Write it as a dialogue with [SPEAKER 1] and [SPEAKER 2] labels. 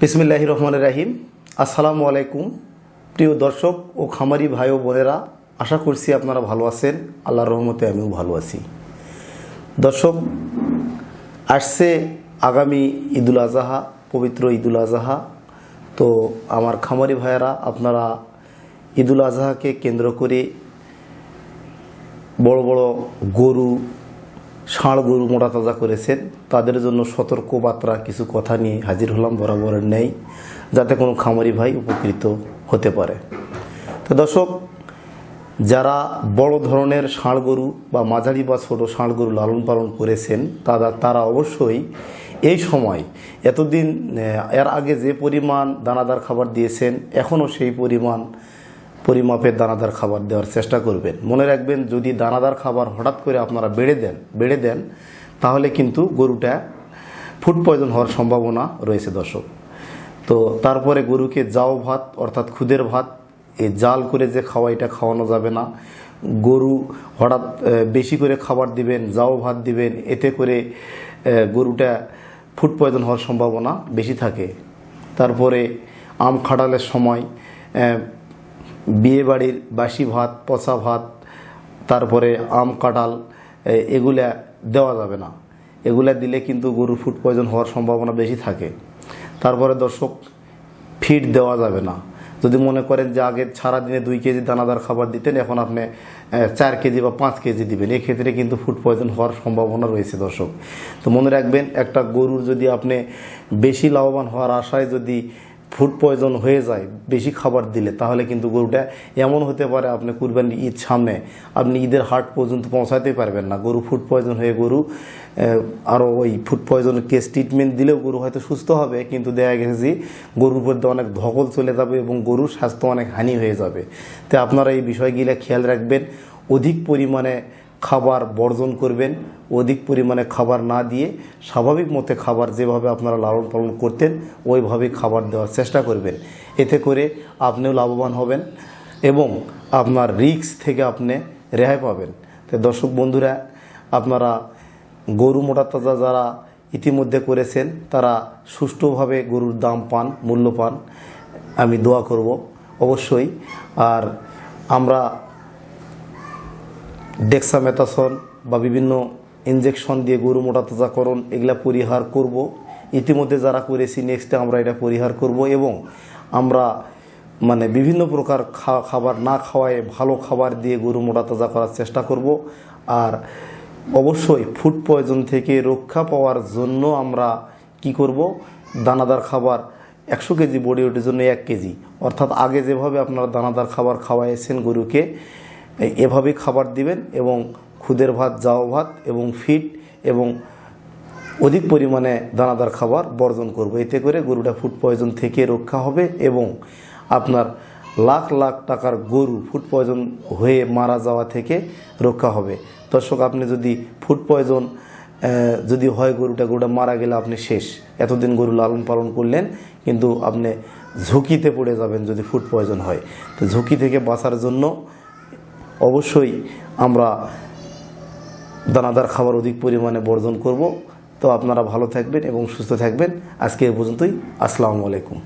[SPEAKER 1] বিসমিল্লাহির রহমানির রহিম। আসসালামু আলাইকুম প্রিয় দর্শক ও খামারি ভাই ও বোনেরা, আশা করছি আপনারা ভালো আছেন। আল্লাহর রহমতে আমিও ভালো আছি। দর্শক, আসছে আগামী ঈদুল আজহা, পবিত্র ঈদুল আজহা। তো আমার খামারি ভাইয়েরা, আপনারা ঈদুল আজহাকে কেন্দ্র করে বড় বড় গরু, ষাঁড় গরু মোটা তাজা করেছেন। তাদের জন্য সতর্কবার্তা কিছু কথা নিয়ে হাজির হলাম বরাবরের ন্যায়, যাতে কোনো খামারি ভাই উপকৃত হতে পারে। তো দর্শক, যারা বড় ধরনের ষাঁড় গরু বা মাঝারি বা ছোটো ষাঁড় গরু লালন পালন করেছেন, তারা অবশ্যই এই সময় এতদিন এর আগে যে পরিমাণ দানাদার খাবার দিয়েছেন, এখনও সেই পরিমাপের দানাদার খাবার দেওয়ার চেষ্টা করবেন। মনে রাখবেন, যদি দানাদার খাবার হঠাৎ করে আপনারা বেড়ে দেন তাহলে কিন্তু গরুটা ফুড পয়জন হওয়ার সম্ভাবনা রয়েছে দর্শক। তো তারপরে গরুকে জাও ভাত অর্থাৎ খুদের ভাত, এই জাল করে যে এটা খাওয়ানো যাবে না। গরু হঠাৎ বেশি করে খাবার দিবেন, জাও ভাত দিবেন, এতে করে গরুটা ফুড পয়জন হওয়ার সম্ভাবনা বেশি থাকে। তারপরে আম খাটালের সময় বিয়ে বাড়ির বাসি ভাত, পচা ভাত, তারপরে আম কাঁঠাল, এগুলা দেওয়া যাবে না। এগুলা দিলে কিন্তু গরুর ফুড পয়জন হওয়ার সম্ভাবনা বেশি থাকে। তারপরে দর্শক, ফিড দেওয়া যাবে না। যদি মনে করেন যে আগে সারাদিনে 2 কেজি দানাদার খাবার দিতেন, এখন আপনি 4 কেজি বা 5 কেজি দিবেন, এক্ষেত্রে কিন্তু ফুড পয়জন হওয়ার সম্ভাবনা রয়েছে দর্শক। তো মনে রাখবেন, একটা গরুর যদি আপনি বেশি লাভবান হওয়ার আশায় যদি ফুড পয়জন হয়ে যায় বেশি খাবার দিলে, তাহলে কিন্তু গরুটা এমন হতে পারে আপনি কুরবানি ঈদ সামনে, আপনি ঈদের হাট পর্যন্ত পৌঁছাতেই পারবেন না। গরু ফুড পয়জন হয়ে গরু আরও ওই ফুড পয়জন কেস ট্রিটমেন্ট দিলেও গরু হয়তো সুস্থ হবে, কিন্তু দেখা গেছে যে গরুর মধ্যে অনেক ধকল চলে যাবে এবং গরুর স্বাস্থ্য অনেক হানি হয়ে যাবে। তাই আপনারা এই বিষয়গুলো খেয়াল রাখবেন। অধিক পরিমাণে খাবার বর্জন করবেন, অধিক পরিমাণে খাবার না দিয়ে স্বাভাবিক মতে খাবার যেভাবে আপনারা লালন পালন করতেন ওইভাবেই খাবার দেওয়ার চেষ্টা করবেন। এতে করে আপনিও লাভবান হবেন এবং আপনার রিস্ক থেকে আপনি রেহাই পাবেন। তো দর্শক বন্ধুরা, আপনারা গরু মোটা তাজা যারা ইতিমধ্যে করেছেন, তারা সুষ্ঠুভাবে গরুর দাম পান, মূল্য পান, আমি দোয়া করব অবশ্যই। আর আমরা ডেক্সামেথাসন বা বিভিন্ন ইনজেকশন দিয়ে গরু মোটা তাজাকরণ এগুলা পরিহার করব। ইতিমধ্যে যারা করেছি, নেক্সটে আমরা এটা পরিহার করব এবং আমরা বিভিন্ন প্রকার খাবার না খাওয়ায় ভালো খাবার দিয়ে গরু মোটা তাজা করার চেষ্টা করব। আর অবশ্যই ফুড পয়জন থেকে রক্ষা পাওয়ার জন্য আমরা কি করব, দানাদার খাবার 100 কেজি বডি ওয়েটের জন্য 1 কেজি, অর্থাৎ আগে যেভাবে আপনারা দানাদার খাবার খাওয়াইছেন গরুকে, এভাবেই খাবার দিবেন এবং খুদের ভাত, জাও ভাত এবং ফিড এবং অধিক পরিমাণে দানাদার খাবার বর্জন করব। এতে করে গরুটা ফুড পয়জন থেকে রক্ষা হবে এবং আপনার লাখ লাখ টাকার গরু ফুড পয়জন হয়ে মারা যাওয়া থেকে রক্ষা হবে। দর্শক, আপনি যদি ফুড পয়জন যদি হয় গরুটা মারা গেলে আপনি শেষ। এতদিন গরু লালন পালন করলেন, কিন্তু আপনি ঝুঁকিতে পড়ে যাবেন যদি ফুড পয়জন হয়। তো ঝুঁকি থেকে বাঁচার জন্য অবশ্যই আমরা দানাদার খাবার অধিক পরিমাণে বর্জন করব। তো আপনারা ভালো থাকবেন এবং সুস্থ থাকবেন। আজকে এ পর্যন্তই। আসসালামু আলাইকুম।